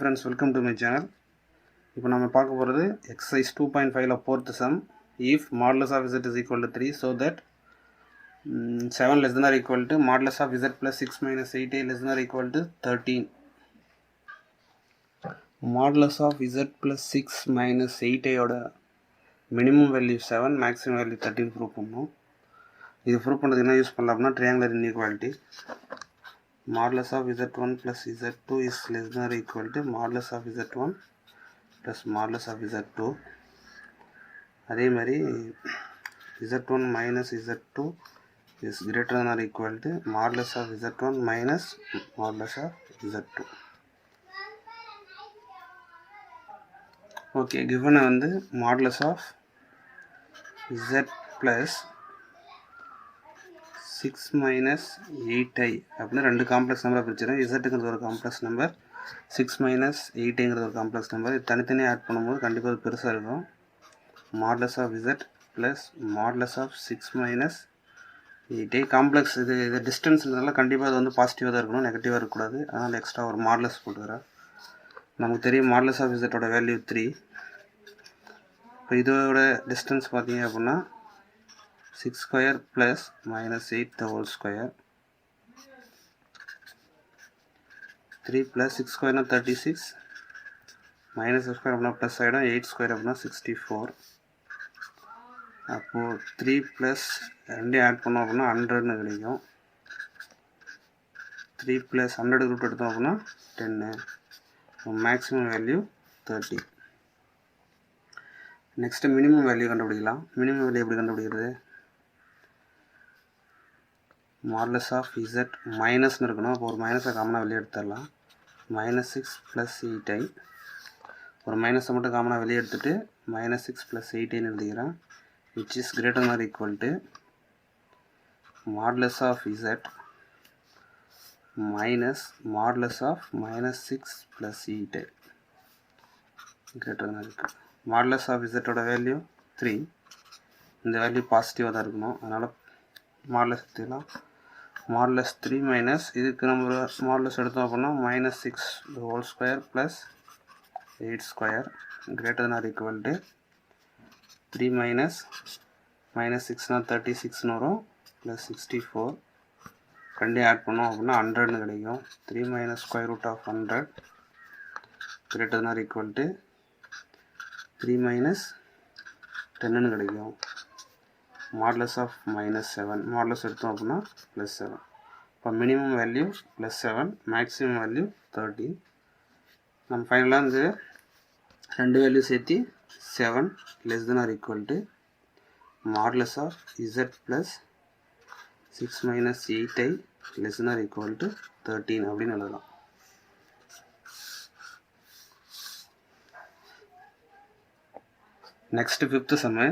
friends, welcome to my channel. இப்போ நம்ம பார்க்க போகிறது exercise 2.5 fourth sum. If modulus of z is equal to 3, so that 7 less than or equal to modulus of z plus 6 minus 8a less than or equal to 13. Modulus of z plus 6 minus 8a ஓட minimum value 7, maximum value 13 prove பண்ணணும். இது prove பண்ணுறதுக்கு என்ன use பண்ணலாம் அப்படின்னா triangular inequality. Modulus of z1 plus z2 is less than or equal to modulus of z1 plus modulus of z2. அதே மாதிரி z1 minus z2 is greater than or equal to modulus of z1 minus modulus of z2. Okay, given வந்து modulus of z plus 6 minus 8i அப்படின்னா ரெண்டு complex number பிரிச்சிடும். இசட்டுங்கிறது ஒரு complex number, 6 minus 8ங்கிறது ஒரு complex number. இது தனித்தனியாக add பண்ணும்போது கண்டிப்பாக அது பெருசாக இருக்கும். Modulus of z plus modulus of 6 minus 8i complex. இது டிஸ்டன்ஸ்னால கண்டிப்பாக அது வந்து பாசிட்டிவாக தான் இருக்கணும், நெகட்டிவாக இருக்கக்கூடாது. அதனால் எக்ஸ்ட்ரா ஒரு மாடுலஸ் போட்டுக்கிறேன். நமக்கு தெரியும் மாடுலஸ் ஆஃப் z வேல்யூ 3. இப்போ இதோட டிஸ்டன்ஸ் பார்த்தீங்க அப்படின்னா 6 square plus minus 8 the whole square. 3 plus 6 square na 36 minus square அப்படின்னா plus ஆகிடும். 8 square அப்படின்னா 64. அப்போது 3 plus ரெண்டையும் ஆட் பண்ணோம் அப்படின்னா 100ன்னு கிடைக்கும். 3 plus 100 ரூட் எடுத்தோம் அப்படின்னா 10. Maximum value 30. Next minimum value கண்டுபிடிக்கலாம். மினிமம் வேல்யூ எப்படி கண்டுபிடிக்கிறது? மாடுலஸ் ஆஃப் z மைனஸ்னு இருக்கணும். அப்போ ஒரு மைனஸை காமனாக வெளியே எடுத்துடலாம். -6 + 8i. ஒரு மைனஸை மட்டும் காமனாக வெளியே எடுத்துகிட்டு -6 + 8iன்னு எழுதிக்கிறேன். Which is greater than or equal to modulus of z minus modulus of -6 + 8i greater than or equal. Modulus of z-ஓட வேல்யூ 3. இந்த வேல்யூ பாசிட்டிவாக தான் இருக்கணும், அதனால் மாடுலஸ் எடுத்துக்கலாம். மாடுலஸ் 3 மைனஸ் இதுக்கு நம்ம மாடுலஸ் எடுத்தோம் அப்படின்னா -6 whole square plus 8 square greater than or equal to 3 minus -6னா 36ன்னு வரும் plus 64. ரெண்டையும் ஆட் பண்ணோம் அப்படின்னா 100ன்னு கிடைக்கும். 3 minus square root of 100 greater than or equal to 3 minus 10ன்னு கிடைக்கும். மாடுலஸ் ஆஃப் -7 மாடுலஸ் எடுத்தோம் அப்படின்னா +7. இப்போ மினிமம் வேல்யூ +7, மேக்ஸிமம் வேல்யூ 13. நம்ம ஃபைனலாக இந்த ரெண்டு வேல்யூ சேர்த்து 7 less than or equal to modulus of z plus 6 minus 8i less than or equal to 13 அப்படின்னு எழுதலாம். Next 5th sum.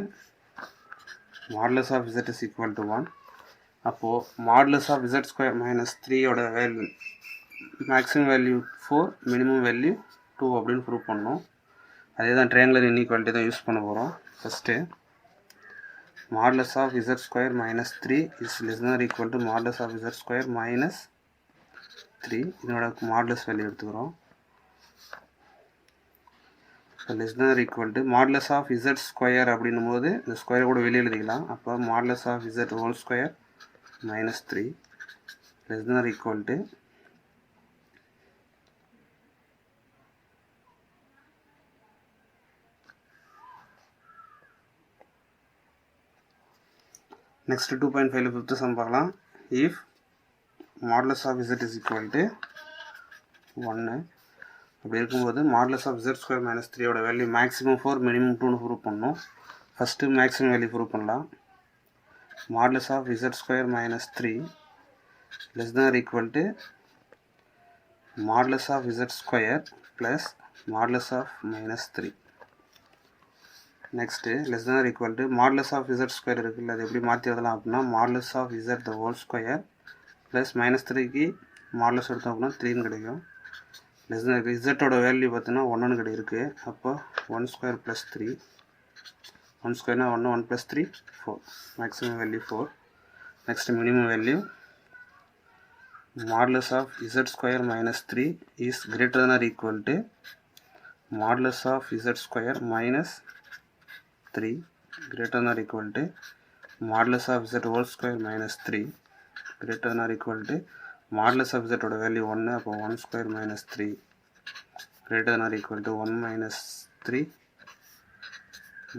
Modulus of z is equal to 1. அப்போது modulus of z square minus 3யோட value maximum value 4, minimum value 2 அப்படின்னு prove பண்ணோம். அதே தான் triangular inequality தான் use பண்ண போகிறோம். First modulus of z square minus 3 is less than or equal to modulus of z square minus 3. இதனோட modulus value எடுத்துக்கிறோம். இப்போ less than or equal to modulus of z square அப்படின்னும் போது இந்த square கூட வெளியே எழுதிக்கலாம். அப்போ modulus of z whole square minus 3 less than or equal to next 2.5 5th sum பார்க்கலாம். if modulus of z is equal to 1 அப்படி இருக்கும்போது modulus of z square minus 3யோட வேல்யூ மேக்ஸிமம் 4 மினிமம் 2ன்னு ப்ரூவ் பண்ணணும். ஃபஸ்ட்டு மேக்ஸிமம் வேல்யூ ப்ரூவ் பண்ணலாம். Modulus of z square minus 3 less than or equal to modulus of z square plus modulus of minus 3. next less than or equal to modulus of z square இருக்குல்ல, அது எப்படி மாற்றி எழுதலாம் அப்படின்னா modulus of z the whole square plus minus 3க்கு modulus எடுத்தோம் அப்படின்னா 3ன்னு கிடைக்கும். less than z-ஓட value பார்த்தீங்கன்னா 1ன்னு கிடையிருக்கு. அப்போ 1 square plus 3, 1 square 1, 1 plus 3 4, maximum value 4. next minimum value modulus of z square minus 3 is greater than or equal to modulus of z square minus 3 greater than or equal to modulus of z whole square minus 3 greater than or equal to modulus of z ஓட value 1 அப்போ 1 square minus 3 greater than or equal to 1 minus 3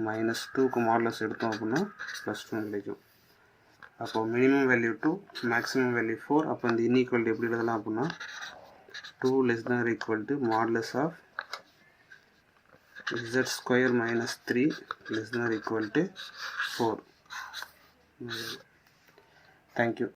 minus 2க்கு modulus எடுத்தோம் அப்படின்னா plus 2 கிடைக்கும். அப்போ minimum value 2 maximum value 4. அப்போ இந்த inequality எப்படி எழுதலாம் அப்படின்னா 2 less than or equal to modulus of z square minus 3 less than or equal to 4. Thank you.